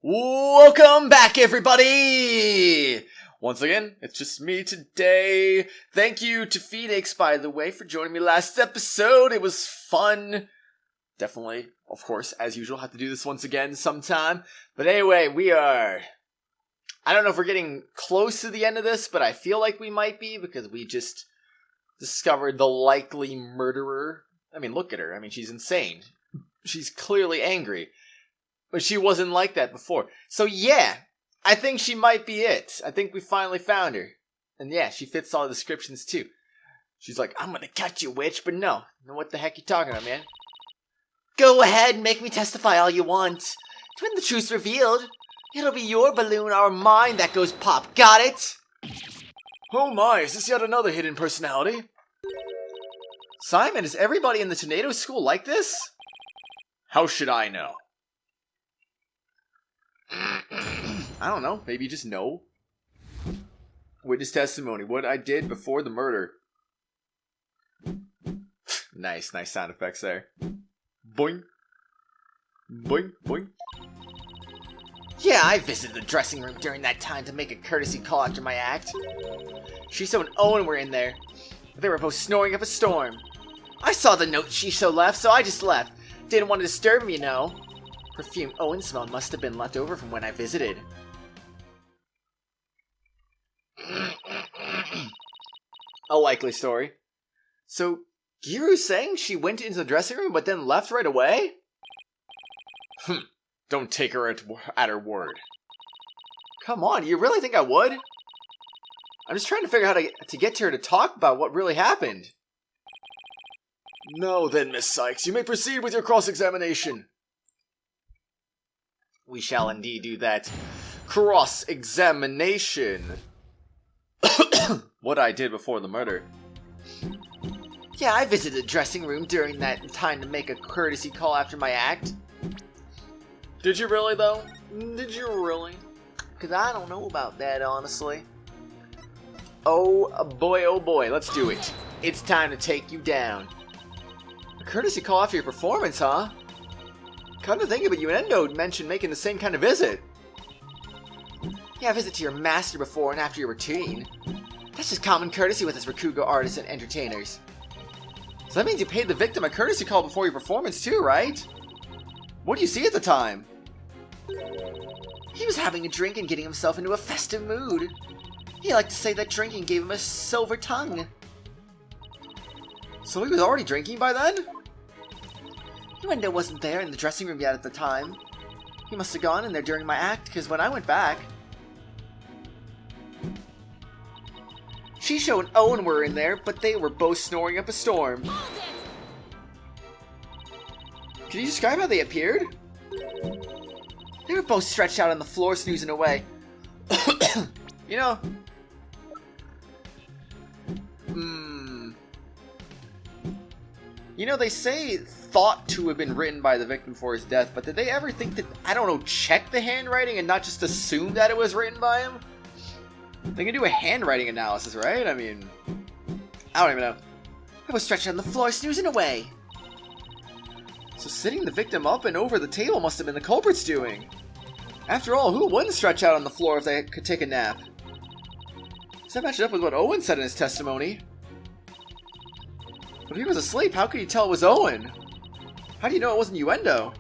Welcome back, everybody! Once again, it's just me today. Thank you to Phoenix, by the way, for joining me last episode. It was fun. Definitely, of course, as usual, have to do this once again sometime. But anyway, I don't know if we're getting close to the end of this, but I feel like we might be, because we just discovered the likely murderer. I mean, look at her. I mean, she's insane. She's clearly angry. But she wasn't like that before. So yeah, I think she might be it. I think we finally found her. And yeah, she fits all the descriptions too. She's like, I'm gonna catch you, witch, but no. What the heck you talking about, man? Go ahead and make me testify all you want. When the truth's revealed, it'll be your balloon or mine that goes pop. Got it? Oh my, is this yet another hidden personality? Simon, is everybody in the tornado school like this? How should I know? I don't know. Maybe you just know. Witness testimony. What I did before the murder. Nice sound effects there. Boing. Boing, boing. Yeah, I visited the dressing room during that time to make a courtesy call after my act. Shisho and Owen were in there. They were both snoring up a storm. I saw the note Shisho left, so I just left. Didn't want to disturb him, you know. Perfume Owen smell must have been left over from when I visited. A likely story. So, Geiru's saying she went into the dressing room but then left right away? Don't take her at her word. Come on, you really think I would? I'm just trying to figure out how to get to her to talk about what really happened. Now then, Miss Sykes, you may proceed with your cross-examination. We shall indeed do that. Cross-examination. What I did before the murder. Yeah, I visited the dressing room during that time to make a courtesy call after my act. Did you really, though? Did you really? Because I don't know about that, honestly. Oh boy, let's do it. It's time to take you down. A courtesy call after your performance, huh? Come to think of it, you and Endo mentioned making the same kind of visit. Yeah, a visit to your master before and after your routine. That's just common courtesy with us Rakugo artists and entertainers. So that means you paid the victim a courtesy call before your performance too, right? What do you see at the time? He was having a drink and getting himself into a festive mood. He liked to say that drinking gave him a silver tongue. So he was already drinking by then? Endo wasn't there in the dressing room yet at the time. He must have gone in there during my act, because when I went back... Shisho and Owen were in there, but they were both snoring up a storm. Can you describe how they appeared? They were both stretched out on the floor, snoozing away. You know... You know, they say thought to have been written by the victim for his death, but did they ever think to, I don't know, check the handwriting and not just assume that it was written by him? They can do a handwriting analysis, right? I mean, I don't even know. I was stretched on the floor, snoozing away. So sitting the victim up and over the table must have been the culprit's doing. After all, who wouldn't stretch out on the floor if they could take a nap? Does that match up with what Owen said in his testimony? But if he was asleep, how could you tell it was Owen? How do you know it wasn't Endo?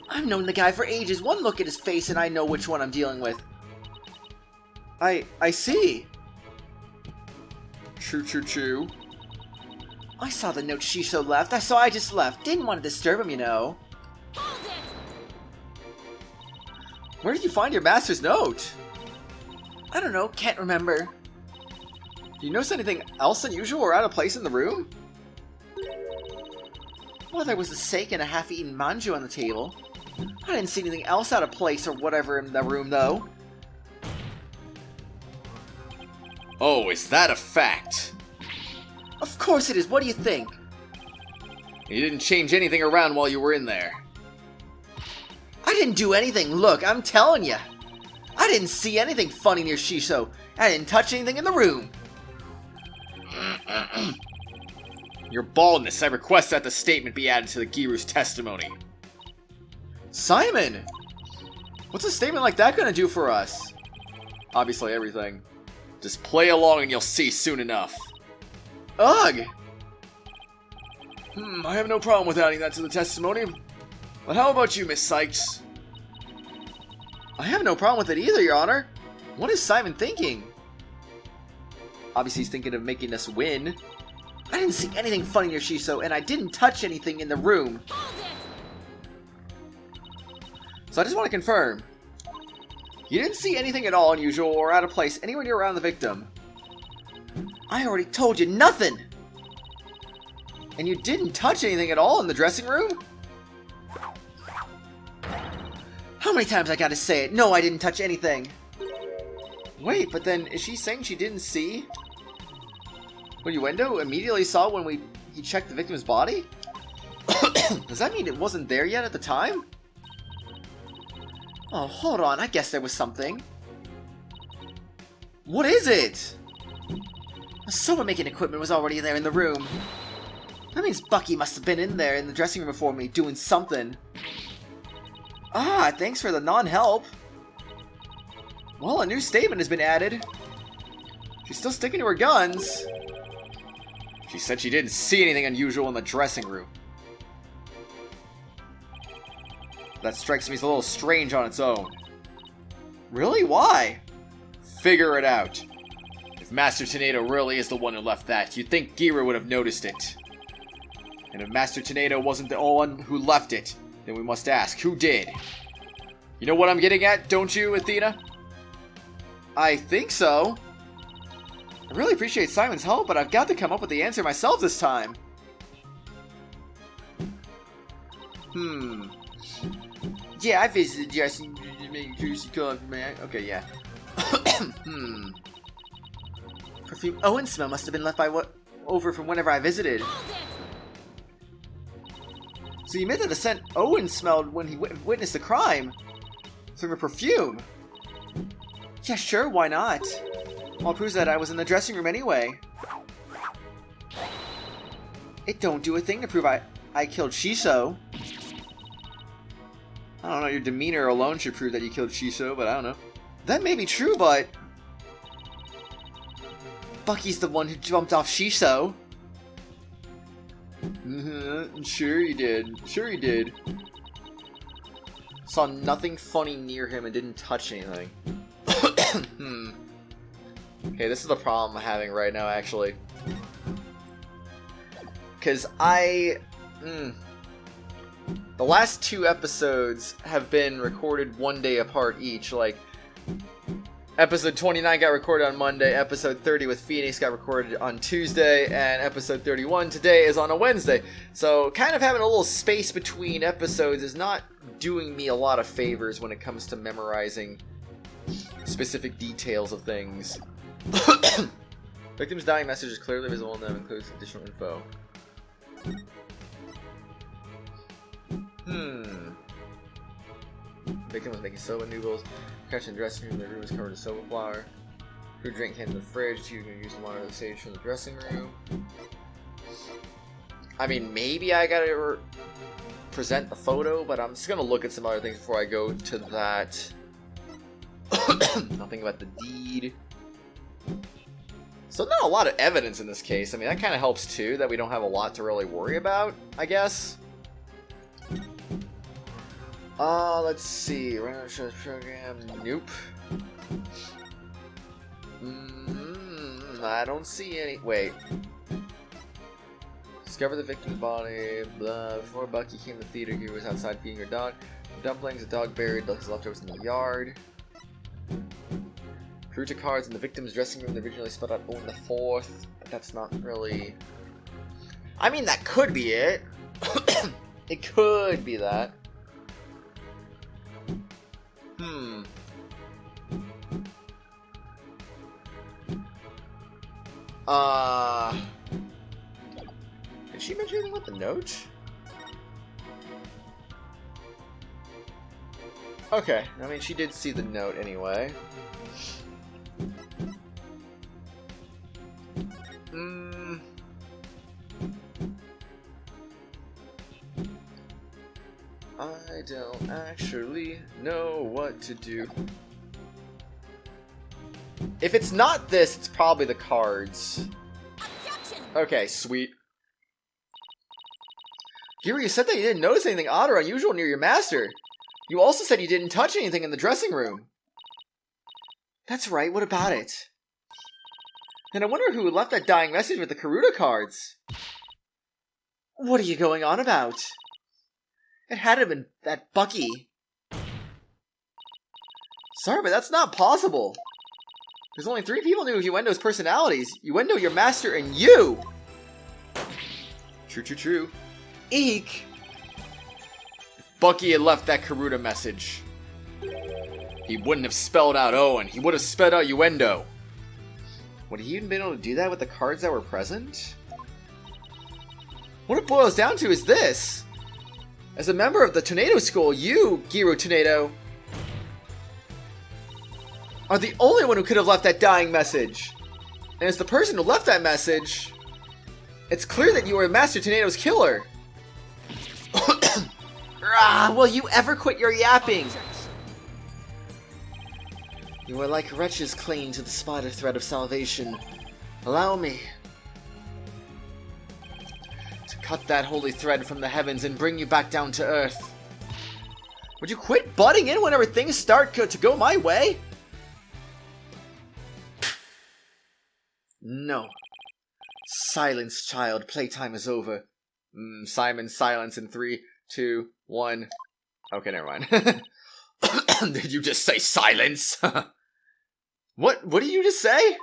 I've known the guy for ages. One look at his face and I know which one I'm dealing with. I see. True. I saw the note Shisho left, so I just left. Didn't want to disturb him, you know. Where did you find your master's note? I don't know, can't remember. Do you notice anything else unusual or out of place in the room? Well, there was a steak and a half-eaten manju on the table. I didn't see anything else out of place or whatever in the room, though. Oh, is that a fact? Of course it is. What do you think? You didn't change anything around while you were in there. I didn't do anything. Look, I'm telling you. I didn't see anything funny near Shisho. I didn't touch anything in the room. Your baldness, I request that the statement be added to the Geiru's testimony. Simon! What's a statement like that gonna do for us? Obviously everything. Just play along and you'll see soon enough. Ugh! I have no problem with adding that to the testimony. But how about you, Miss Sykes? I have no problem with it either, Your Honor. What is Simon thinking? Obviously he's thinking of making us win. I didn't see anything funny near Shiso, and I didn't touch anything in the room. So I just want to confirm. You didn't see anything at all unusual or out of place anywhere near around the victim. I already told you nothing! And you didn't touch anything at all in the dressing room? How many times I gotta say it? No, I didn't touch anything. Wait, but then is she saying she didn't see what Uendo immediately saw when he checked the victim's body? Does that mean it wasn't there yet at the time? Oh, hold on. I guess there was something. What is it? The soda making equipment was already there in the room. That means Bucky must have been in there in the dressing room before me doing something. Ah, thanks for the non-help. Well, a new statement has been added. She's still sticking to her guns. She said she didn't see anything unusual in the dressing room. That strikes me as a little strange on its own. Really? Why? Figure it out. If Master Tornado really is the one who left that, you'd think Geiru would have noticed it. And if Master Tornado wasn't the one who left it, then we must ask, who did? You know what I'm getting at, don't you, Athena? I think so. I really appreciate Simon's help, but I've got to come up with the answer myself this time. Yeah, I visited Justin to make sure she called man. Okay, yeah. Perfume Owen smell must have been left by over from whenever I visited. So you admit that the scent Owen smelled when he witnessed the crime from her perfume? Yeah, sure, why not? All proves that I was in the dressing room anyway. It don't do a thing to prove I killed Shiso. I don't know, your demeanor alone should prove that you killed Shiso, but I don't know. That may be true, but Bucky's the one who jumped off Shiso. Sure he did. Sure he did. Saw nothing funny near him and didn't touch anything. Okay, this is the problem I'm having right now, actually. Because the last 2 episodes have been recorded one day apart each. Like, episode 29 got recorded on Monday, episode 30 with Phoenix got recorded on Tuesday, and episode 31 today is on a Wednesday. So, kind of having a little space between episodes is not doing me a lot of favors when it comes to memorizing specific details of things. Victim's dying message is clearly visible and includes additional info. Victim was making soba noodles. Crouched in the dressing room. The room was covered in soba flour. Food drink came in the fridge. She was going to use the monitor the stage from the dressing room. I mean, maybe I gotta present the photo, but I'm just gonna look at some other things before I go to that. Nothing about the deed. So not a lot of evidence in this case. I mean, that kind of helps too, that we don't have a lot to really worry about, I guess. Let's see. Program. Nope. I don't see any. Wait. Discover the victim's body. Blah. Before Bucky came to the theater, he was outside feeding her dog. Dumplings, a dog buried his leftovers in the yard. Karuta cards in the victim's dressing room. They originally spelled out Owen the 4th, but that's not really. I mean, that could be it. It could be that. Did she mention anything about the note? Okay, I mean, she did see the note anyway. I I don't actually know what to do. If it's not this, it's probably the cards. Objection! Okay, sweet. Geiru, you said that you didn't notice anything odd or unusual near your master. You also said you didn't touch anything in the dressing room. That's right, what about it? And I wonder who left that dying message with the Karuta cards. What are you going on about? It had to have been that Bucky. Sorry, but that's not possible. There's only 3 people who knew Uendo's personalities. Uendo, your master, and you! True, true, true. Eek! If Bucky had left that Karuta message, he wouldn't have spelled out Owen. He would have spelled out Uendo. Would he even been able to do that with the cards that were present? What it boils down to is this. As a member of the Tornado School, you, Geiru Tornado, are the only one who could have left that dying message. And as the person who left that message, it's clear that you are Master Tornado's killer. Will you ever quit your yapping? You are like wretches clinging to the spider thread of salvation. Allow me to cut that holy thread from the heavens and bring you back down to earth. Would you quit butting in whenever things start to go my way? No. Silence, child. Playtime is over. Simon, silence in 3, 2, 1. Okay, never mind. Did you just say silence? What did you just say?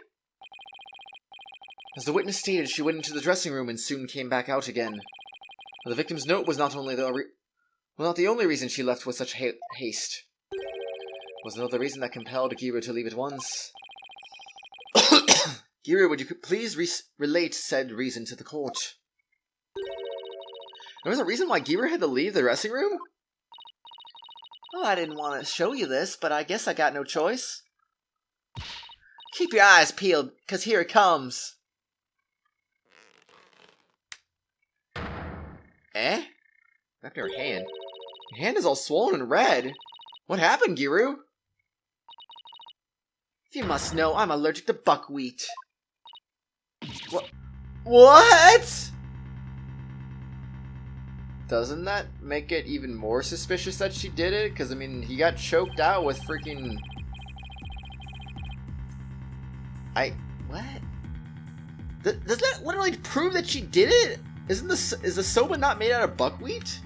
As the witness stated, she went into the dressing room and soon came back out again. The victim's note was not only not the only reason she left with such haste. It was another reason that compelled Geiru to leave at once. Geiru, would you please relate said reason to the court? There was a reason why Geiru had to leave the dressing room? Well, I didn't want to show you this, but I guess I got no choice. Keep your eyes peeled, because here it comes. Eh? Back in her hand. Your hand is all swollen and red. What happened, Geiru? If you must know, I'm allergic to buckwheat. What? Doesn't that make it even more suspicious that she did it? Because, I mean, he got choked out with freaking... What? Does that literally prove that she did it? Is the soba not made out of buckwheat?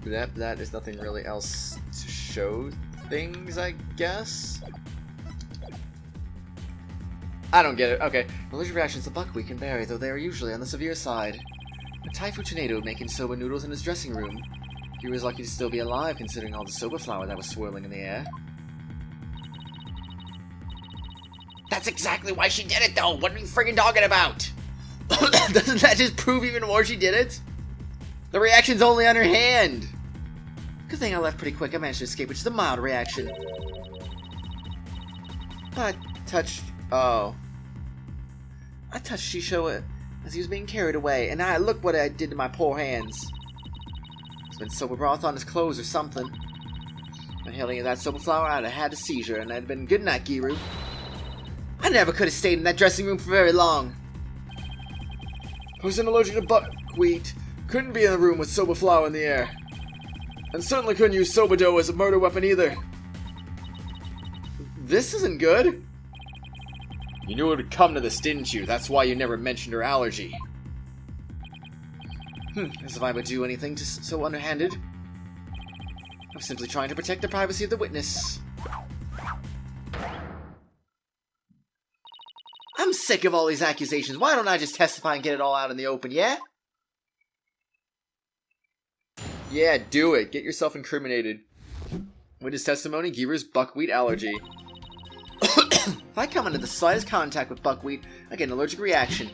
That is nothing really else to show things, I guess? I don't get it. Okay. Allergic reactions to buckwheat can vary, though they are usually on the severe side. A Taifu tornado making soba noodles in his dressing room. He was lucky to still be alive, considering all the soba flour that was swirling in the air. That's exactly why she did it, though! What are you friggin' talking about? Doesn't that just prove even more she did it? The reaction's only on her hand! Good thing I left pretty quick. I managed to escape, which is a mild reaction. I touched Shisho as he was being carried away, and look what I did to my poor hands. It's been soba broth on his clothes or something. Inhaling of that soba flour, I'd have had a seizure, and I'd been good night, Geiru. I never could have stayed in that dressing room for very long. Person allergic to buckwheat couldn't be in the room with soba flour in the air. And certainly couldn't use soba dough as a murder weapon either. This isn't good. You knew it would come to this, didn't you? That's why you never mentioned her allergy. As if I would do anything so underhanded. I'm simply trying to protect the privacy of the witness. I'm sick of all these accusations. Why don't I just testify and get it all out in the open, yeah? Yeah, do it. Get yourself incriminated. Witness testimony, Geiru's buckwheat allergy. If I come into the slightest contact with buckwheat, I get an allergic reaction.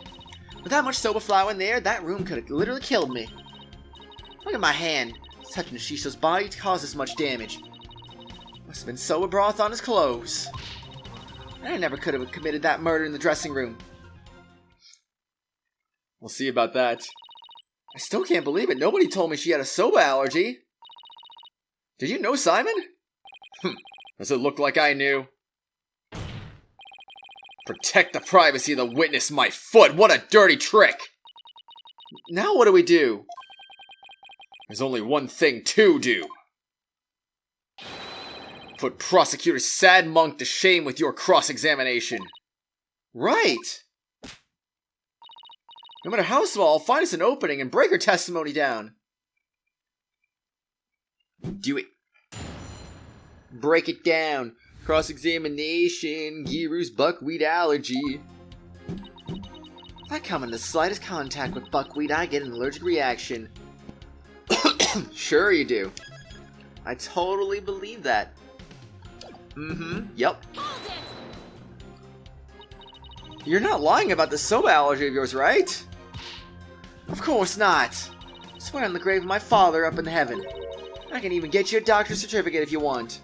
With that much soba flour in there, that room could have literally killed me. Look at my hand. Touching Shisho's body to cause this much damage. Must have been soba broth on his clothes. I never could have committed that murder in the dressing room. We'll see about that. I still can't believe it. Nobody told me she had a soba allergy. Did you know, Simon? Does it look like I knew? Protect the privacy of the witness, my foot! What a dirty trick! Now what do we do? There's only one thing to do. Put Prosecutor Sad Monk to shame with your cross-examination. Right! No matter how small, I'll find us an opening and break her testimony down. Do it. Break it down. Cross-examination, Geiru's buckwheat allergy. If I come in the slightest contact with buckwheat, I get an allergic reaction. Sure you do. I totally believe that. Yep. You're not lying about the soba allergy of yours, right? Of course not. I swear on the grave of my father up in heaven. I can even get you a doctor's certificate if you want.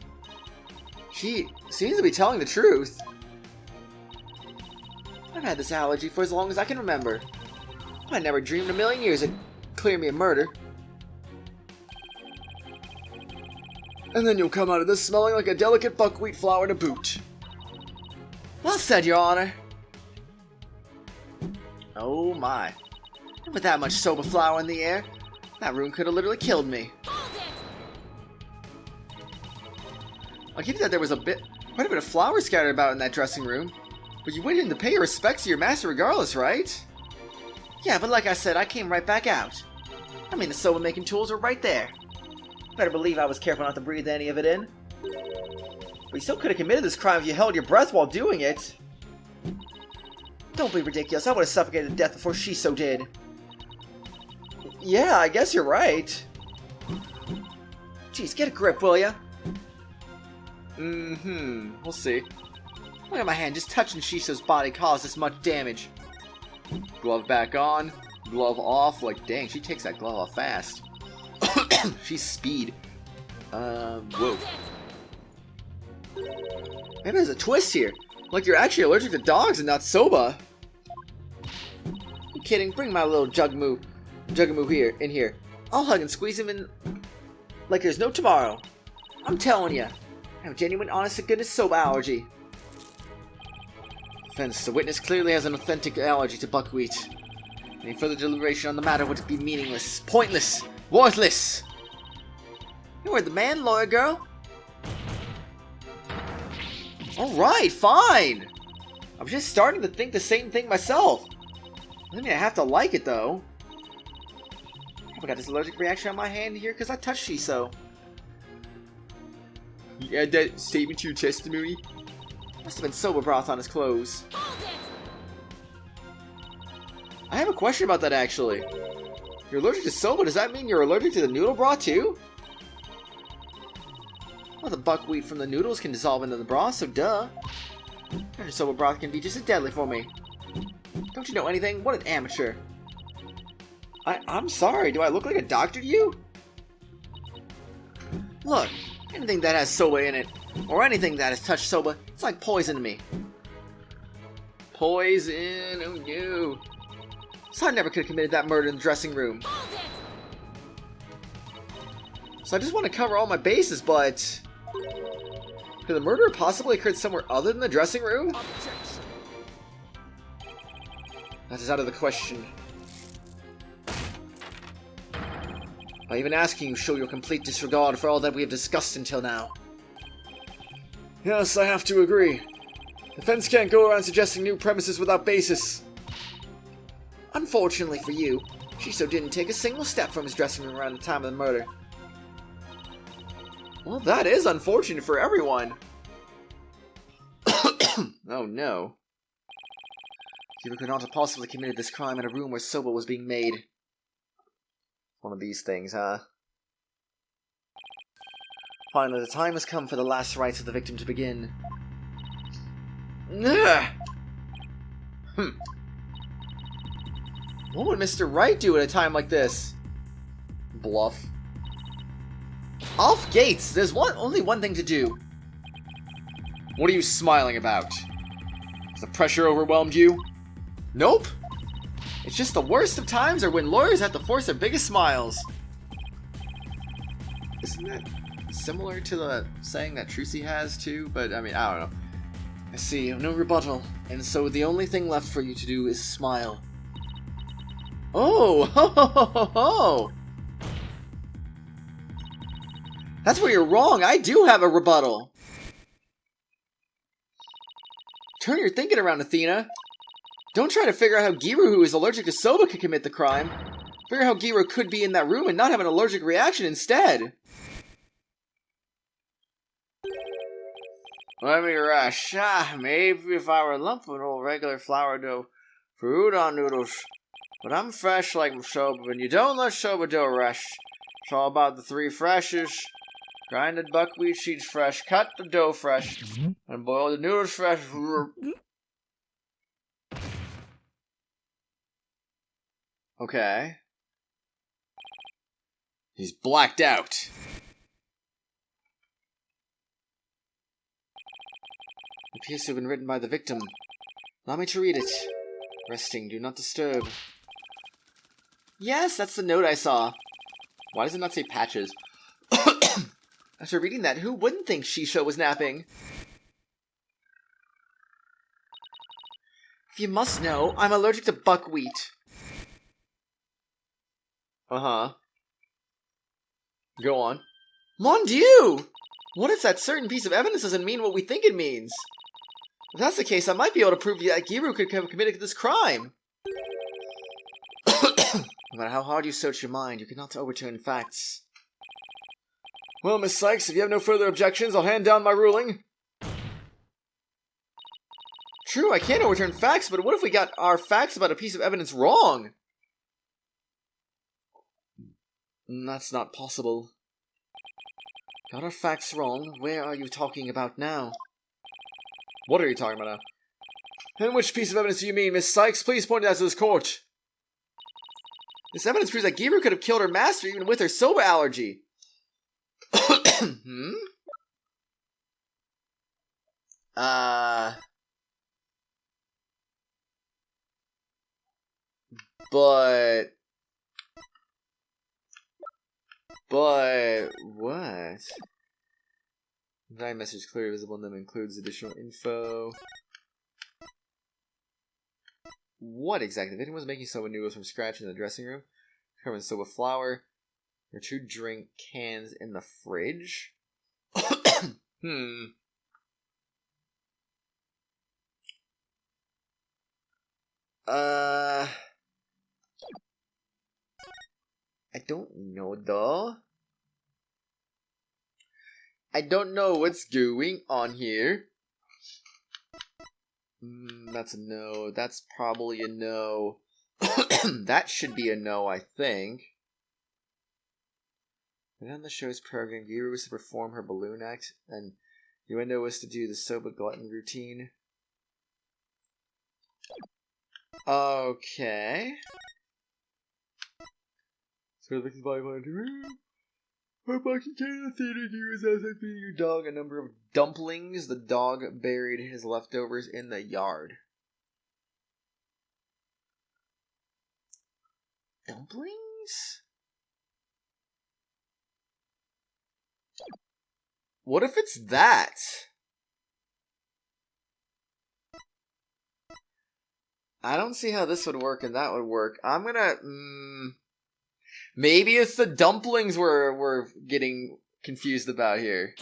She seems to be telling the truth. I've had this allergy for as long as I can remember. I never dreamed in a million years it'd clear me of murder. And then you'll come out of this smelling like a delicate buckwheat flour to boot. Well said, Your Honor. Oh my. With that much soba flour in the air, that room could have literally killed me. I'll give you that there was quite a bit of flour scattered about in that dressing room, but you went in to pay your respects to your master regardless, right? Yeah, but like I said, I came right back out. I mean, the soba making tools were right there. Better believe I was careful not to breathe any of it in. But you still could have committed this crime if you held your breath while doing it. Don't be ridiculous. I would have suffocated to death before she so did. Yeah, I guess you're right. Jeez, get a grip, will ya? We'll see. Look at my hand, just touching Shiso's body caused this much damage. Glove back on, glove off. Like, dang, she takes that glove off fast. She's speed. Whoa. Maybe there's a twist here. Like you're actually allergic to dogs and not soba. I'm kidding, bring my little Jugmoo in here. I'll hug and squeeze him in like there's no tomorrow. I'm telling you. I have a genuine, honest-to-goodness soba allergy. Defense, the witness clearly has an authentic allergy to buckwheat. Any further deliberation on the matter would be meaningless, pointless, worthless. You heard the man, lawyer girl. Alright, fine. I'm just starting to think the same thing myself. I mean, I have to like it, though. I got this allergic reaction on my hand here because I touched Shiso. You add that statement to your testimony? Must have been soba broth on his clothes. I have a question about that, actually. You're allergic to soba, does that mean you're allergic to the noodle broth, too? Well, the buckwheat from the noodles can dissolve into the broth, so duh. And soba broth can be just as deadly for me. Don't you know anything? What an amateur. I'm sorry, do I look like a doctor to you? Look, anything that has soba in it, or anything that has touched soba, it's like poison to me. Poison, oh no. So I never could have committed that murder in the dressing room. So I just want to cover all my bases, but... could the murder possibly occurred somewhere other than the dressing room? That is out of the question. By even asking you show your complete disregard for all that we have discussed until now. Yes, I have to agree. Defense can't go around suggesting new premises without basis. Unfortunately for you, Shiso didn't take a single step from his dressing room around the time of the murder. Well, that is unfortunate for everyone. Oh no. You could not have possibly committed this crime in a room where soba was being made. One of these things, huh? Finally, the time has come for the last rites of the victim to begin. Ugh. What would Mr. Wright do at a time like this? Bluff. Off gates! There's only one thing to do. What are you smiling about? Has the pressure overwhelmed you? Nope. It's just the worst of times are when lawyers have to force their biggest smiles. Isn't that similar to the saying that Trucy has too? But I mean, I don't know. I see, no rebuttal, and so the only thing left for you to do is smile. Oh, ho ho ho ho ho! That's where you're wrong. I do have a rebuttal. Turn your thinking around, Athena. Don't try to figure out how Geiru, who is allergic to soba, could commit the crime. Figure how Geiru could be in that room and not have an allergic reaction instead. Let me rush. Maybe if I were a lump of old regular flour dough for udon noodles. But I'm fresh like soba, and you don't let soba dough rest. It's all about the three freshes. Grinded buckwheat seeds fresh, cut the dough fresh, and boil the noodles fresh. Okay. He's blacked out. It appears to have been written by the victim. Allow me to read it. Resting, do not disturb. Yes, that's the note I saw. Why does it not say patches? After reading that, who wouldn't think Shisho was napping? If you must know, I'm allergic to buckwheat. Uh-huh. Go on. Mon Dieu! What if that certain piece of evidence doesn't mean what we think it means? If that's the case, I might be able to prove that Geiru could have committed this crime. No matter how hard you search your mind, you cannot overturn facts. Well, Miss Cykes, if you have no further objections, I'll hand down my ruling. True, I can't overturn facts, but what if we got our facts about a piece of evidence wrong? That's not possible. Got our facts wrong? Where are you talking about now? What are you talking about now? And which piece of evidence do you mean, Miss Cykes? Please point it out to this court. This evidence proves that Geiru could have killed her master even with her soba allergy. Hmm? But what? The message clearly visible in them includes additional info. What exactly? The victim was making soba noodles from scratch in the dressing room. Covered in soba flour. There are 2 drink cans in the fridge. I don't know though. I don't know what's going on here. That's a no. That's probably a no. That should be a no, I think. And on the show's program, Geiru was to perform her balloon act, and Yuendo was to do the soba glutton routine. Okay. So the victim's body went into her body contained the theater. He was outside feeding her dog a number of dumplings. The dog buried his leftovers in the yard. Dumplings? What if it's that? I don't see how this would work and that would work. I'm gonna... maybe it's the dumplings we're getting confused about here.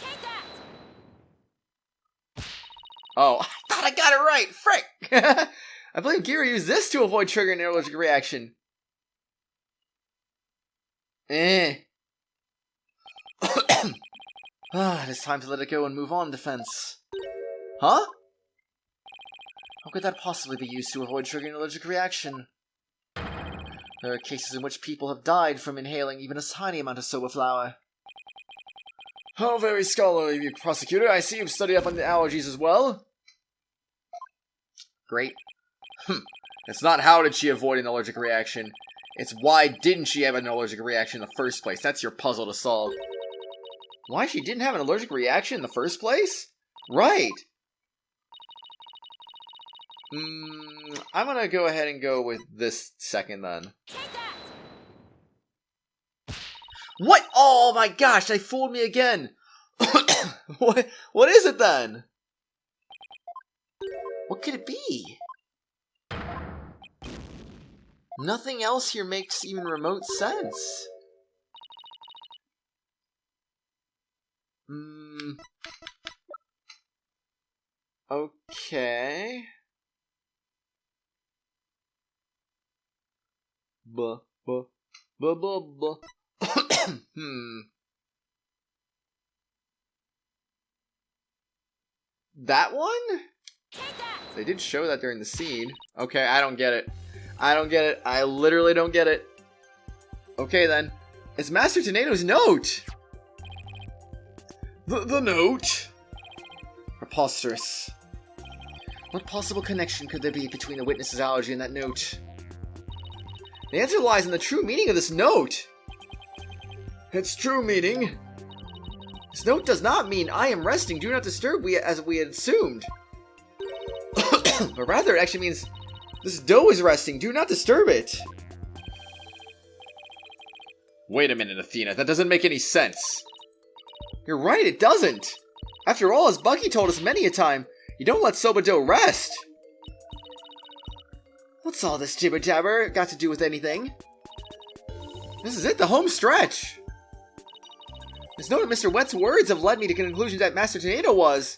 Oh, I thought I got it right! Frick! I believe Geiru used this to avoid triggering an allergic reaction. It's time to let it go and move on, defense. Huh? How could that possibly be used to avoid triggering an allergic reaction? There are cases in which people have died from inhaling even a tiny amount of soba flour. How very scholarly of you, prosecutor. I see you've studied up on the allergies as well. Great. It's not how did she avoid an allergic reaction. It's why didn't she have an allergic reaction in the first place. That's your puzzle to solve. Why she didn't have an allergic reaction in the first place? Right. I'm gonna go ahead and go with this second then. What? Oh my gosh, they fooled me again. What is it then? What could it be? Nothing else here makes even remote sense. Okay. Buh. That one? They did show that during the scene. Okay, I don't get it. I literally don't get it. Okay then. It's Master Tornado's note! The note? Preposterous. What possible connection could there be between the witness's allergy and that note? The answer lies in the true meaning of this note. Its true meaning? This note does not mean I am resting, do not disturb as we had assumed. But rather it actually means this dough is resting, do not disturb it. Wait a minute, Athena, that doesn't make any sense. You're right, it doesn't. After all, as Bucky told us many a time, you don't let Soba dough rest. What's all this jibber-jabber got to do with anything? This is it, the home stretch. This note of Mr. Wet's words have led me to the conclusion that Master Tornado was...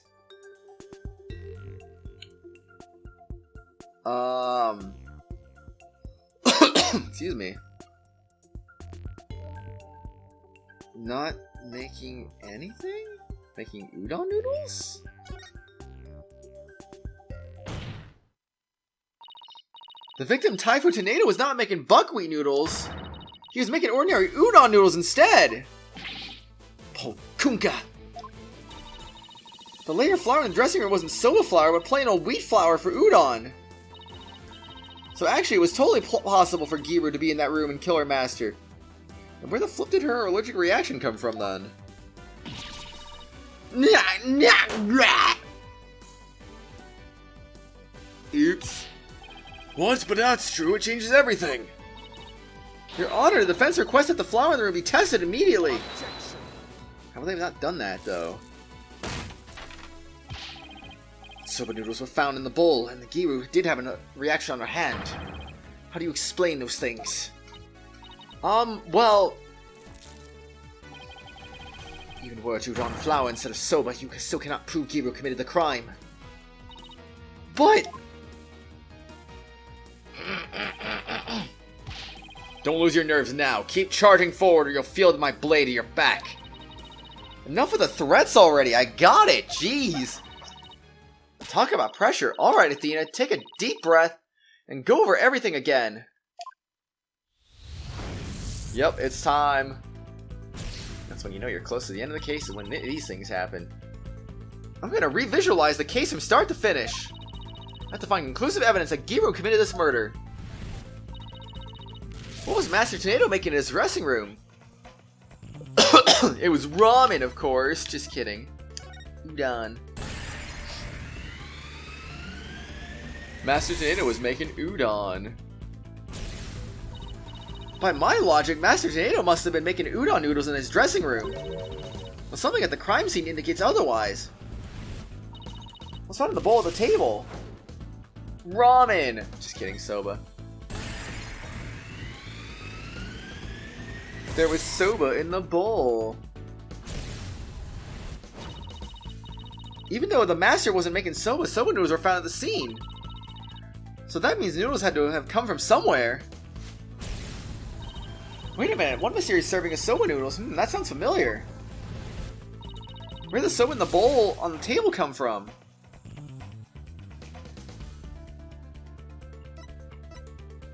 Excuse me. Not making anything? Making udon noodles? The victim Typhoon Tornado was not making buckwheat noodles. He was making ordinary udon noodles instead. Pokunka. The layer flour in the dressing room wasn't soba flour, but plain old wheat flour for udon. So actually, it was totally possible for Geiru to be in that room and kill her master. And where the flip did her allergic reaction come from then? Oops. What? But that's true. It changes everything. Your Honor, the defense requests that the flour in the room be tested immediately. How have they not done that, though? Soba noodles were found in the bowl, and the Geiru did have a reaction on her hand. How do you explain those things? Well... Even were it udon flour instead of soba, you still cannot prove Geiru committed the crime. But... Don't lose your nerves now. Keep charging forward or you'll feel my blade at your back. Enough of the threats already. I got it. Jeez. Talk about pressure. Alright, Athena, take a deep breath and go over everything again. Yep, it's time. That's when you know you're close to the end of the case, is when these things happen. I'm gonna revisualize the case from start to finish. I have to find conclusive evidence that Geiru committed this murder. What was Master Tornado making in his dressing room? It was ramen, of course. Just kidding. Udon. Master Tornado was making udon. By my logic, Master Tornado must have been making udon noodles in his dressing room. Well, something at the crime scene indicates otherwise. What's found in the bowl at the table? Ramen! Just kidding, soba. There was soba in the bowl. Even though the master wasn't making soba, soba noodles were found at the scene. So that means noodles had to have come from somewhere. Wait a minute, one mysterious serving of soba noodles? That sounds familiar. Where did the soba in the bowl on the table come from?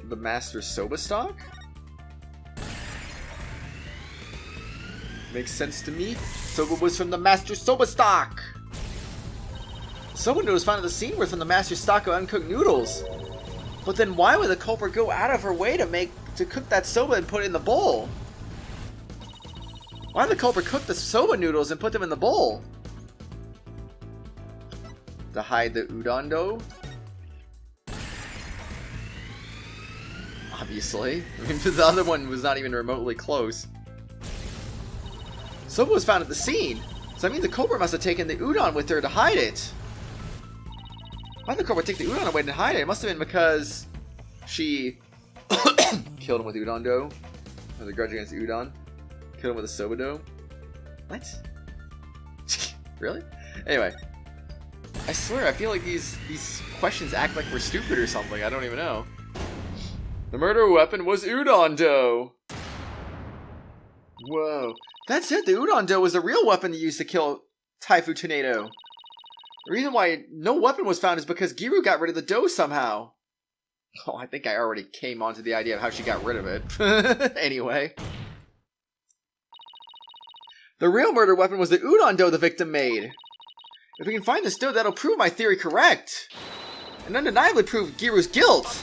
The master's soba stock? Makes sense to me. Soba was from the master's soba stock. Soba noodles found at the scene were from the master's stock of uncooked noodles. But then why would the culprit go out of her way to cook that soba and put it in the bowl? Why did the culprit cook the soba noodles and put them in the bowl? To hide the udon dough? obviously. I mean, the other one was not even remotely close. Soba was found at the scene, so that means the Cobra must have taken the udon with her to hide it. Why did the Cobra take the udon away to hide it? It must have been because she killed him with udon dough. Has a grudge against the udon. Killed him with a soba dough. What? Really? Anyway. I swear, I feel like these questions act like we're stupid or something. I don't even know. The murder weapon was udon dough. Whoa. That's it. The udon dough was the real weapon used to kill Taifu Tornado. The reason why no weapon was found is because Geiru got rid of the dough somehow. Oh, I think I already came onto the idea of how she got rid of it. Anyway. The real murder weapon was the udon dough the victim made. If we can find this dough, that'll prove my theory correct. And undeniably prove Geiru's guilt.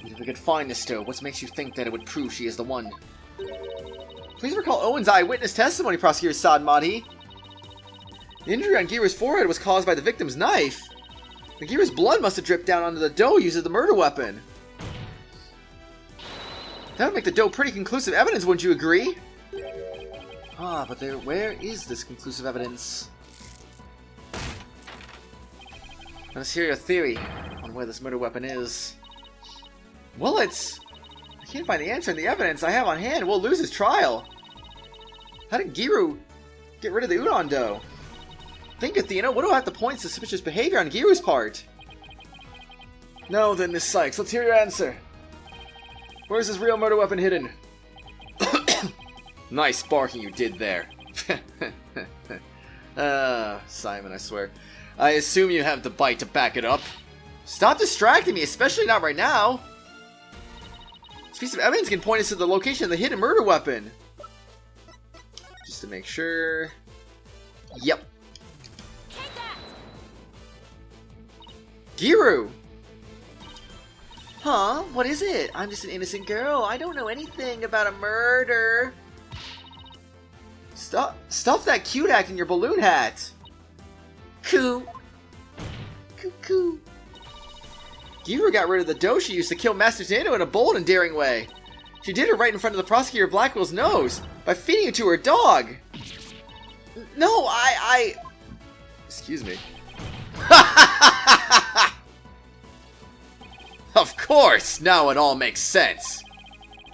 If we could find this dough, what makes you think that it would prove she is the one? Please recall Owen's eyewitness testimony, Prosecutor Sadmati. The injury on Geiru's forehead was caused by the victim's knife. The Geiru's blood must have dripped down onto the dough used as the murder weapon. That would make the dough pretty conclusive evidence, wouldn't you agree? Ah, but where is this conclusive evidence? Let's hear your theory on where this murder weapon is. Well, I can't find the answer in the evidence I have on hand. We'll lose his trial. How did Geiru get rid of the udon dough? Think, Athena, what do I have to point to suspicious behavior on Geiru's part? No, then, Miss Cykes, let's hear your answer. Where's his real murder weapon hidden? Nice barking you did there. Simon, I swear. I assume you have the bite to back it up. Stop distracting me, especially not right now. This piece of evidence can point us to the location of the hidden murder weapon. Just to make sure. Yep. Geiru! Huh? What is it? I'm just an innocent girl. I don't know anything about a murder. Stuff that cute act in your balloon hat. Coo. Coo coo. Geiru got rid of the dough she used to kill Master Zando in a bold and daring way. She did it right in front of the prosecutor Blackwell's nose by feeding it to her dog. No, Excuse me. Of course! Now it all makes sense.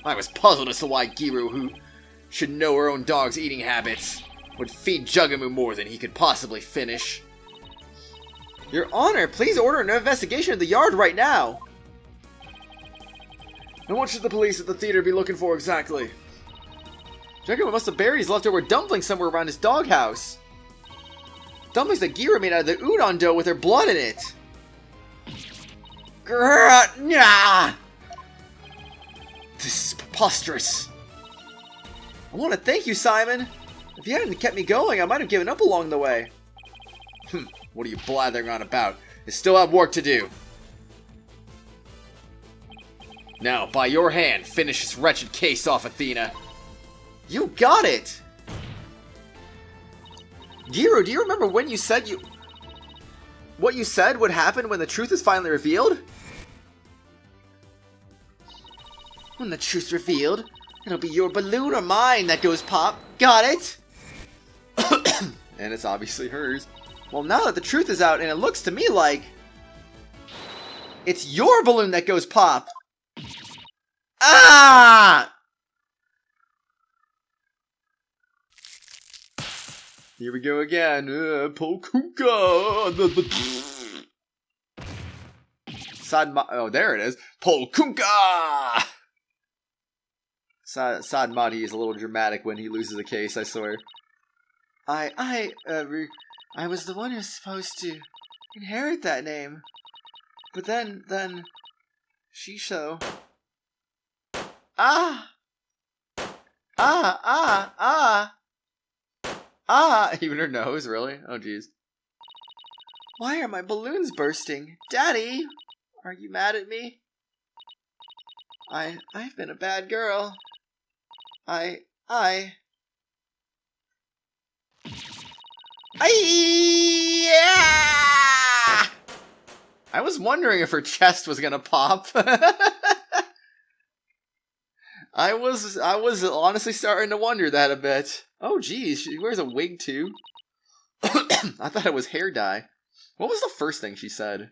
I was puzzled as to why Geiru, who should know her own dog's eating habits, would feed Jugamu more than he could possibly finish. Your Honor, please order an investigation of the yard right now. And what should the police at the theater be looking for exactly? Jugamu must have buried his leftover dumpling somewhere around his doghouse. Dumplings that Geiru made out of the udon dough with her blood in it. Nah. This is preposterous. I want to thank you, Simon. If you hadn't kept me going, I might have given up along the way. What are you blathering on about? You still have work to do. Now, by your hand, finish this wretched case off, Athena. You got it! Geiru, do you remember when you said what you said would happen when the truth is finally revealed? When the truth's revealed, it'll be your balloon or mine that goes pop. Got it? And it's obviously hers. Well, now that the truth is out, and it looks to me like it's your balloon that goes pop. Ah! Here we go again. Polkunka. Oh, there it is. Polkunka. Sadmati is a little dramatic when he loses a case, I swear. I was the one who's supposed to inherit that name. But then, Shisho. Even her nose, really? Oh, jeez. Why are my balloons bursting? Daddy, are you mad at me? I've been a bad girl. Yeah! I was wondering if her chest was gonna pop. I was honestly starting to wonder that a bit. Oh geez, she wears a wig too. I thought it was hair dye. What was the first thing she said?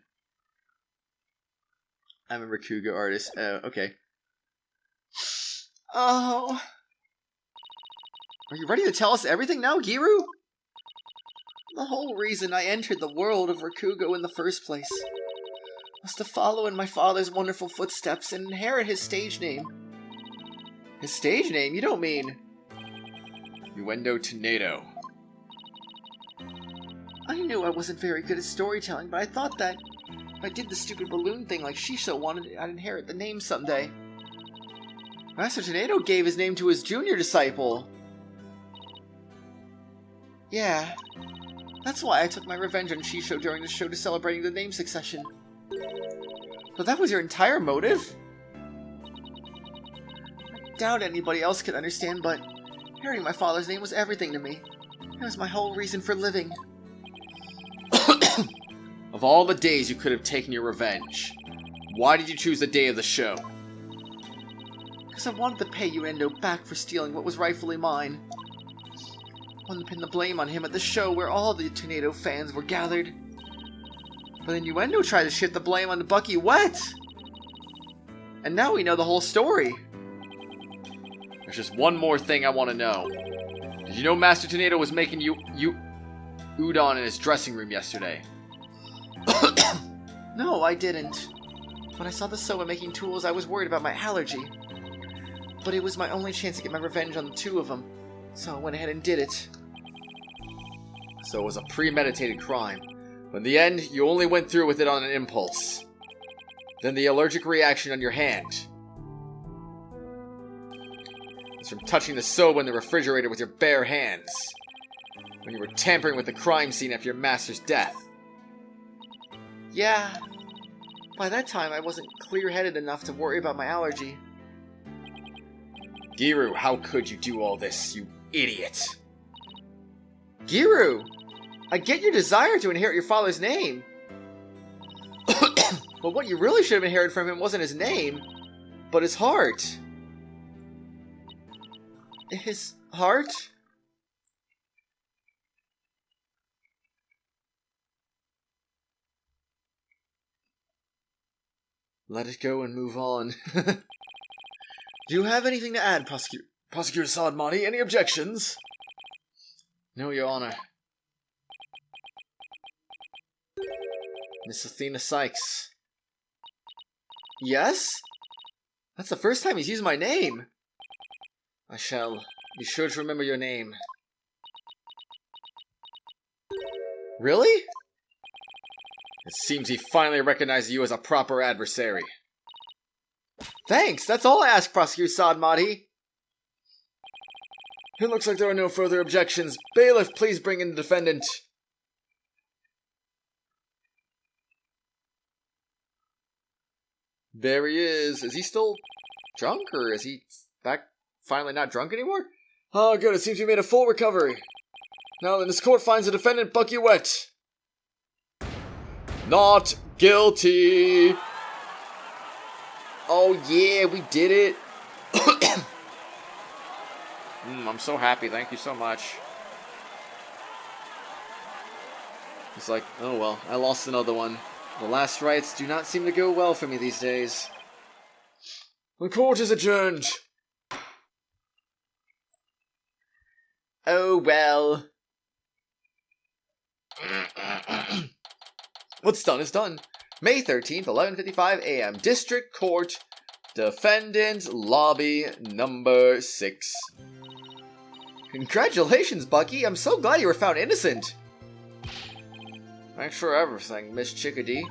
I'm a Rakugo artist. Oh, okay. Oh. Are you ready to tell us everything now, Geiru? The whole reason I entered the world of Rakugo in the first place was to follow in my father's wonderful footsteps and inherit his stage name. His stage name? You don't mean... Uendo Tornado. I knew I wasn't very good at storytelling, but I thought that if I did the stupid balloon thing like Shisho wanted, I'd inherit the name someday. Master Tornado gave his name to his junior disciple. Yeah, that's why I took my revenge on Shisho during the show to celebrating the name succession. But that was your entire motive? I doubt anybody else could understand, but hearing my father's name was everything to me. It was my whole reason for living. Of all the days you could have taken your revenge, why did you choose the day of the show? Because I wanted to pay Uendo back for stealing what was rightfully mine. I wanted to pin the blame on him at the show where all the Tornado fans were gathered. But then Uendo tried to shift the blame onto Bucky Wet! And now we know the whole story. There's just one more thing I want to know. Did you know Master Tornado was making udon in his dressing room yesterday? No, I didn't. When I saw the Soa making tools, I was worried about my allergy. But it was my only chance to get my revenge on the two of them, so I went ahead and did it. So it was a premeditated crime. But in the end, you only went through with it on an impulse. Then the allergic reaction on your hand. It's from touching the soba in the refrigerator with your bare hands. When you were tampering with the crime scene after your master's death. Yeah. By that time, I wasn't clear-headed enough to worry about my allergy. Geiru, how could you do all this, you idiot? Geiru! I get your desire to inherit your father's name. But what you really should have inherited from him wasn't his name, but his heart. His heart? Let it go and move on. Do you have anything to add, Prosecutor Sadmati? Any objections? No, Your Honor. Miss Athena Cykes. Yes? That's the first time he's used my name. I shall be sure to remember your name. Really? It seems he finally recognizes you as a proper adversary. Thanks, that's all I ask, Prosecutor Sadmati. It looks like there are no further objections. Bailiff, please bring in the defendant. There he is. Is he still drunk, or is he back finally not drunk anymore? Oh, good. It seems we made a full recovery. Now then, this court finds the defendant Bucky Wet not guilty. Oh yeah, we did it. I'm so happy. Thank you so much. It's like, oh well, I lost another one. The last rites do not seem to go well for me these days. The court is adjourned. Oh well. What's done is done. May 13th, 11:55 a.m. District Court. Defendant's Lobby number 6. Congratulations, Bucky. I'm so glad you were found innocent. Thanks for everything, Miss Chickadee.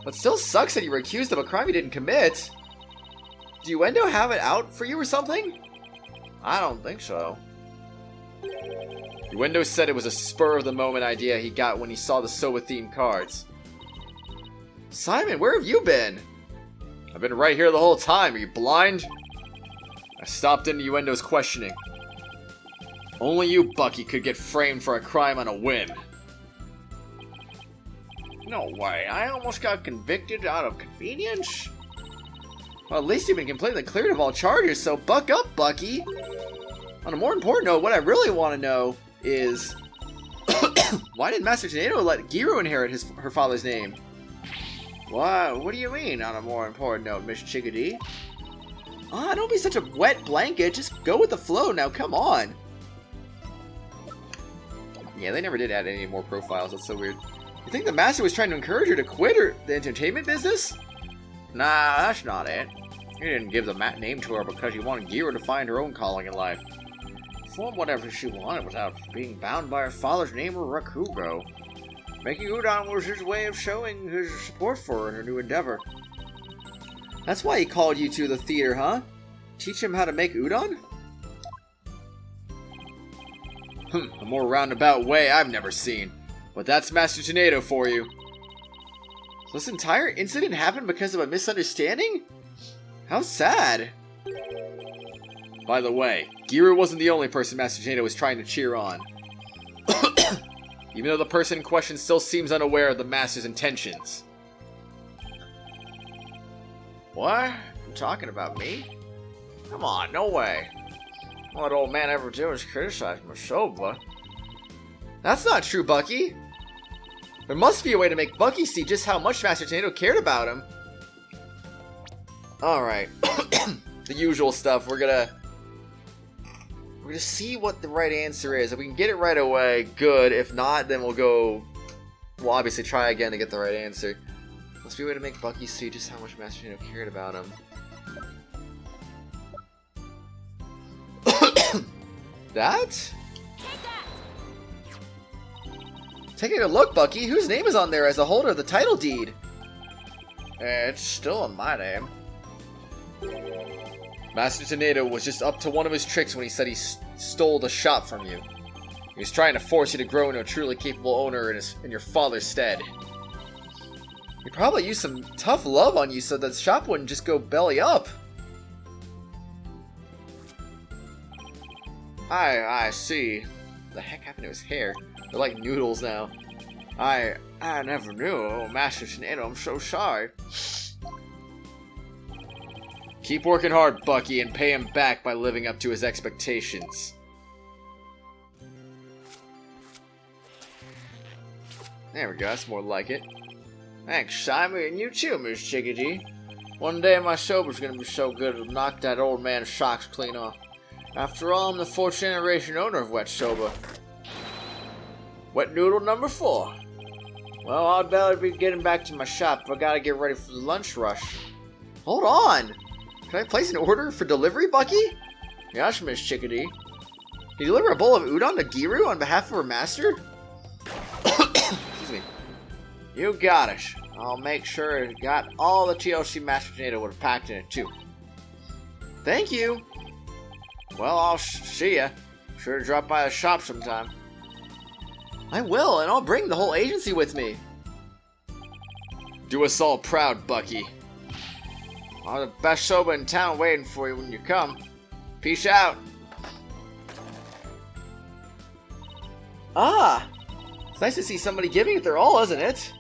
But still sucks that you were accused of a crime you didn't commit. Do Uendo have it out for you or something? I don't think so. Uendo said it was a spur-of-the-moment idea he got when he saw the Soba-themed cards. Simon, where have you been? I've been right here the whole time. Are you blind? I stopped into Uendo's questioning. Only you, Bucky, could get framed for a crime on a whim. No way, I almost got convicted out of convenience? Well, at least you've been completely cleared of all charges, so buck up, Bucky! On a more important note, what I really want to know is... why did Master Tornado let Geiru inherit her father's name? What do you mean, on a more important note, Miss Chickadee? Ah, don't be such a wet blanket, just go with the flow now, come on! Yeah, they never did add any more profiles, that's so weird. You think the Master was trying to encourage her to quit the entertainment business? Nah, that's not it. He didn't give the name to her because he wanted Geiru to find her own calling in life. Perform whatever she wanted without being bound by her father's name or Rakugo. Making udon was his way of showing his support for her in her new endeavor. That's why he called you to the theater, huh? Teach him how to make udon? A more roundabout way I've never seen. But that's Master Tornado for you. So this entire incident happened because of a misunderstanding? How sad. By the way, Geiru wasn't the only person Master Tornado was trying to cheer on. Even though the person in question still seems unaware of the Master's intentions. What? You talking about me? Come on, no way. All that old man ever did was criticize my Soba. That's not true, Bucky. There must be a way to make Bucky see just how much Master Tornado cared about him. Alright. The usual stuff. We're gonna see what the right answer is. If we can get it right away, good. If not, then we'll obviously try again to get the right answer. Must be a way to make Bucky see just how much Master Tornado cared about him. That? Taking a look, Bucky. Whose name is on there as the holder of the title deed? It's still in my name. Master Tornado was just up to one of his tricks when he said he stole the shop from you. He was trying to force you to grow into a truly capable owner in your father's stead. He probably used some tough love on you so that the shop wouldn't just go belly up. I see. What the heck happened to his hair? They're like noodles now. I never knew. Oh, Master Tornado, I'm so sorry. Keep working hard, Bucky, and pay him back by living up to his expectations. There we go, that's more like it. Thanks, Simon, and you too, Miss Chickadee. One day my sober's gonna be so good it'll knock that old man's socks clean off. After all, I'm the 4th generation owner of Wet Soba. Wet noodle number 4. Well, I'd better be getting back to my shop if I gotta get ready for the lunch rush. Hold on! Can I place an order for delivery, Bucky? Yes, Miss Chickadee. Can you deliver a bowl of udon to Geiru on behalf of her master? Excuse me. You got it. I'll make sure it got all the TLC Master Tornado would have packed in it, too. Thank you! Well, I'll see ya. Sure to drop by the shop sometime. I will, and I'll bring the whole agency with me. Do us all proud, Bucky. I'll have the best soba in town waiting for you when you come. Peace out. Ah! It's nice to see somebody giving it their all, isn't it?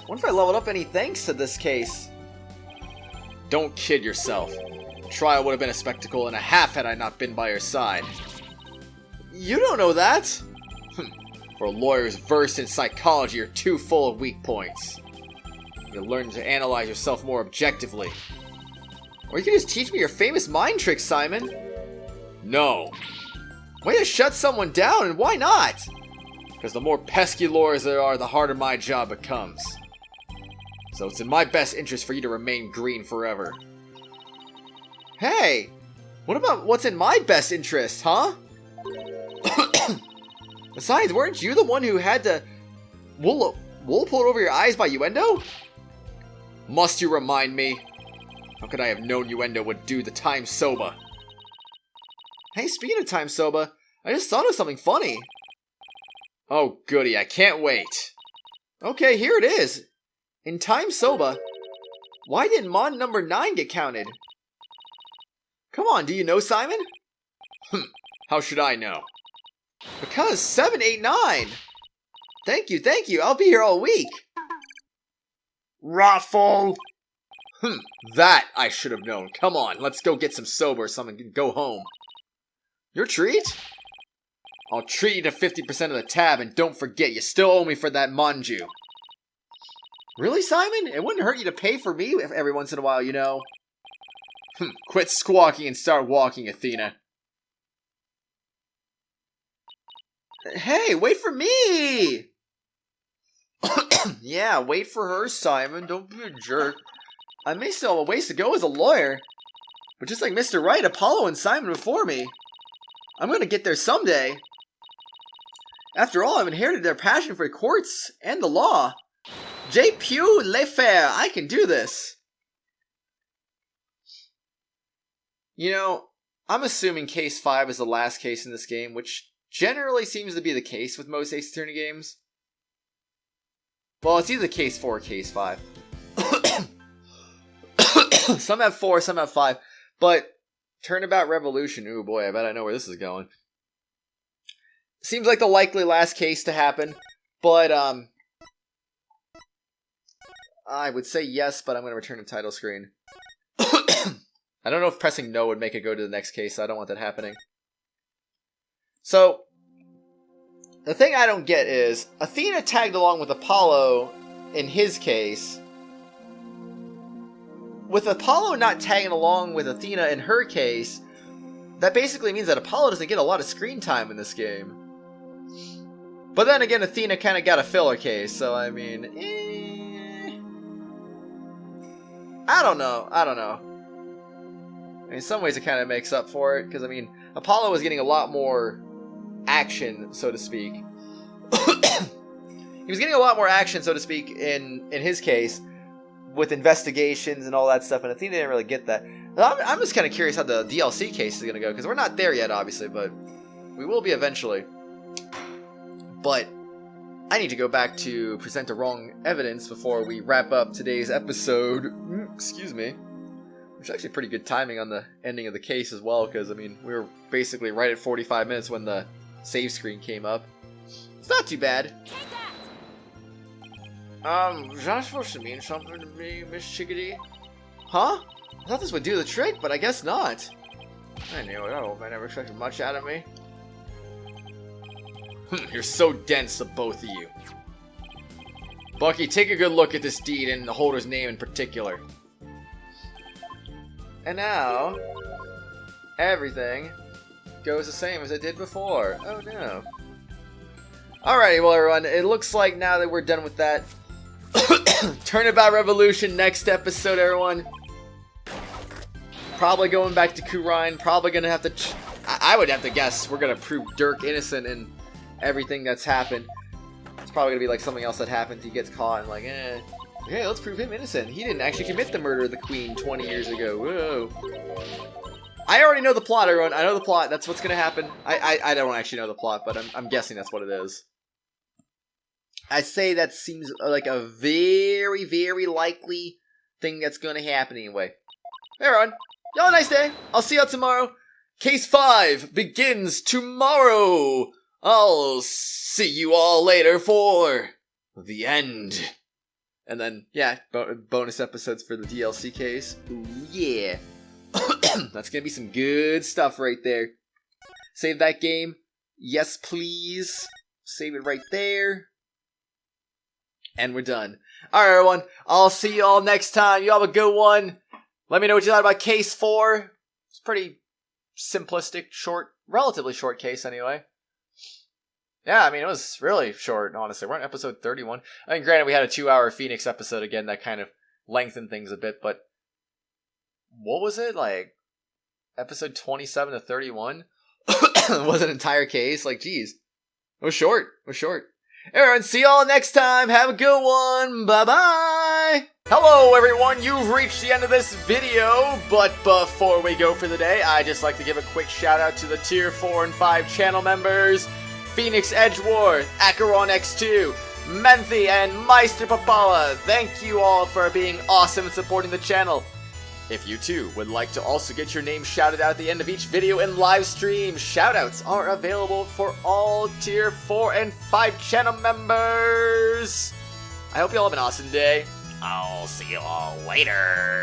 Wonder if I leveled up any thanks to this case. Don't kid yourself. The trial would have been a spectacle and a half had I not been by your side. You don't know that! For lawyers versed in psychology are too full of weak points. You learn to analyze yourself more objectively. Or you can just teach me your famous mind tricks, Simon. No. Way to shut someone down, and why not? Because the more pesky lawyers there are, the harder my job becomes. So it's in my best interest for you to remain green forever. Hey! What about what's in my best interest, huh? Besides, weren't you the one who had the wool pulled over your eyes by Uendo? Must you remind me? How could I have known Uendo would do the time soba? Hey, speaking of time soba, I just thought of something funny. Oh goody, I can't wait. Okay, here it is. In time soba, why didn't Mon number 9 get counted? Come on, do you know, Simon? How should I know? Because 7, 8, 9! Thank you, I'll be here all week! Raffle! That I should have known. Come on, let's go get some soba or something and go home. Your treat? I'll treat you to 50% of the tab, and don't forget, you still owe me for that manju. Really, Simon? It wouldn't hurt you to pay for me every once in a while, you know. Quit squawking and start walking, Athena. Hey, wait for me! Yeah, wait for her, Simon. Don't be a jerk. I may still have a ways to go as a lawyer, but just like Mr. Wright, Apollo, and Simon before me, I'm gonna get there someday. After all, I've inherited their passion for courts and the law. Je peux le faire. I can do this. You know, I'm assuming Case 5 is the last case in this game, which generally seems to be the case with most Ace Attorney games. Well, it's either Case 4 or Case 5. Some have 4, some have 5. But Turnabout Revolution, ooh boy, I bet I know where this is going. Seems like the likely last case to happen. But, I would say yes, but I'm going to return to title screen. I don't know if pressing no would make it go to the next case, so I don't want that happening. So, the thing I don't get is, Athena tagged along with Apollo in his case. With Apollo not tagging along with Athena in her case, that basically means that Apollo doesn't get a lot of screen time in this game. But then again, Athena kind of got a filler case, so I mean, I don't know. In some ways it kind of makes up for it, because I mean, Apollo was getting a lot more action, so to speak. He was getting a lot more action, so to speak, in his case, with investigations and all that stuff, and Athena didn't really get that. I'm just kind of curious how the DLC case is going to go, because we're not there yet, obviously, but we will be eventually. But I need to go back to present the wrong evidence before we wrap up today's episode. Excuse me. Which is actually pretty good timing on the ending of the case as well, because, I mean, we were basically right at 45 minutes when the save screen came up. It's not too bad. Was that supposed to mean something to me, Miss Chickadee? Huh? I thought this would do the trick, but I guess not. I knew it. Oh, I never expected much out of me. You're so dense, the both of you. Bucky, take a good look at this deed and the holder's name in particular. And now, everything goes the same as it did before. Oh no. Alrighty, well everyone, it looks like now that we're done with that, Turnabout Revolution next episode, everyone. Probably going back to Khura'in, probably gonna have to, I would have to guess, we're gonna prove Dirk innocent in everything that's happened. It's probably gonna be like something else that happened, he gets caught and like, yeah, let's prove him innocent. He didn't actually commit the murder of the queen 20 years ago. Whoa. I already know the plot, everyone. I know the plot. That's what's going to happen. I don't actually know the plot, but I'm guessing that's what it is. I say that seems like a very, very likely thing that's going to happen anyway. Hey, everyone. Y'all have a nice day. I'll see y'all tomorrow. Case 5 begins tomorrow. I'll see you all later for the end. And then, yeah, bonus episodes for the DLC case. Ooh, yeah. That's gonna be some good stuff right there. Save that game. Yes, please. Save it right there. And we're done. Alright, everyone. I'll see you all next time. You have a good one. Let me know what you thought about Case 4. It's pretty simplistic, short, relatively short case anyway. Yeah, I mean, it was really short, honestly. We're on episode 31. I mean, granted, we had a 2-hour Phoenix episode again that kind of lengthened things a bit, but what was it? Like, episode 27 to 31? It was an entire case? Like, geez. It was short. Everyone, see y'all next time. Have a good one. Bye-bye. Hello, everyone. You've reached the end of this video, but before we go for the day, I'd just like to give a quick shout-out to the Tier 4 and 5 channel members, Phoenix Edgeworth, Acheron X2, Menthy, and Meister Papala. Thank you all for being awesome and supporting the channel. If you too would like to also get your name shouted out at the end of each video and live stream, shoutouts are available for all Tier 4 and 5 channel members. I hope you all have an awesome day. I'll see you all later.